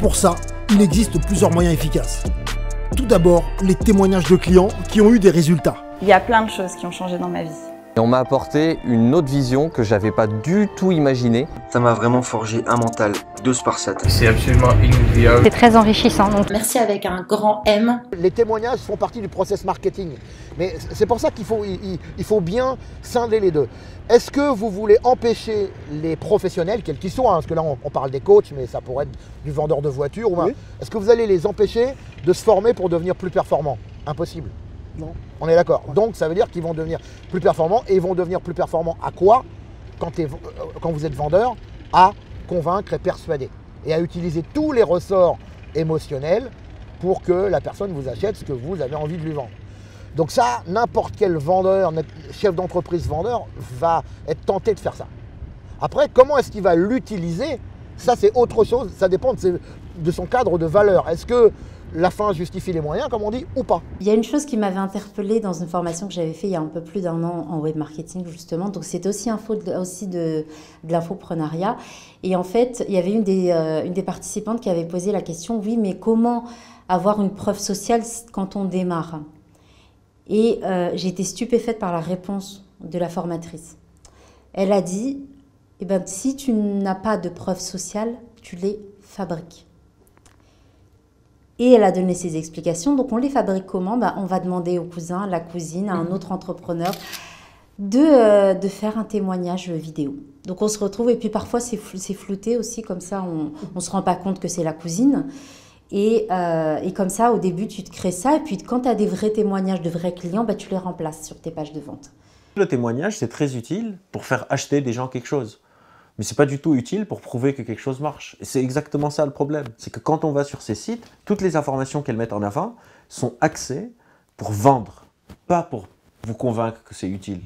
Pour ça, il existe plusieurs moyens efficaces. Tout d'abord, les témoignages de clients qui ont eu des résultats. Il y a plein de choses qui ont changé dans ma vie. Et on m'a apporté une autre vision que j'avais pas du tout imaginée. Ça m'a vraiment forgé un mental de Spartiate. C'est absolument inoubliable. C'est très enrichissant. Donc. Merci avec un grand M. Les témoignages font partie du process marketing. Mais c'est pour ça qu'il faut bien scinder les deux. Est-ce que vous voulez empêcher les professionnels, quels qu'ils soient, parce que là on parle des coachs, mais ça pourrait être du vendeur de voitures, oui. Est-ce que vous allez les empêcher de se former pour devenir plus performants? Impossible. Non. On est d'accord. Ouais. Donc ça veut dire qu'ils vont devenir plus performants. Et ils vont devenir plus performants à quoi? Quand vous êtes vendeur, à convaincre et persuader. Et à utiliser tous les ressorts émotionnels pour que la personne vous achète ce que vous avez envie de lui vendre. Donc ça, n'importe quel vendeur, chef d'entreprise vendeur, va être tenté de faire ça. Après, comment est-ce qu'il va l'utiliser? Ça, c'est autre chose. Ça dépend de son cadre de valeur. Est-ce que la fin justifie les moyens, comme on dit, ou pas? Il y a une chose qui m'avait interpellée dans une formation que j'avais faite il y a un peu plus d'un an en web marketing, justement. Donc, c'était aussi de l'infoprenariat. Et en fait, il y avait une des participantes qui avait posé la question, oui, mais comment avoir une preuve sociale quand on démarre? Et j'ai été stupéfaite par la réponse de la formatrice. Elle a dit, eh ben, si tu n'as pas de preuve sociale, tu les fabriques. Et elle a donné ses explications. Donc, on les fabrique comment? Ben, on va demander au cousin, à la cousine, à un autre entrepreneur de faire un témoignage vidéo. Donc, on se retrouve, et puis parfois, c'est flouté aussi, comme ça, on ne se rend pas compte que c'est la cousine. Et comme ça, au début, tu te crées ça. Et puis, quand tu as des vrais témoignages de vrais clients, ben, tu les remplaces sur tes pages de vente. Le témoignage, c'est très utile pour faire acheter des gens quelque chose. Mais ce n'est pas du tout utile pour prouver que quelque chose marche. Et c'est exactement ça le problème. C'est que quand on va sur ces sites, toutes les informations qu'elles mettent en avant sont axées pour vendre, pas pour vous convaincre que c'est utile.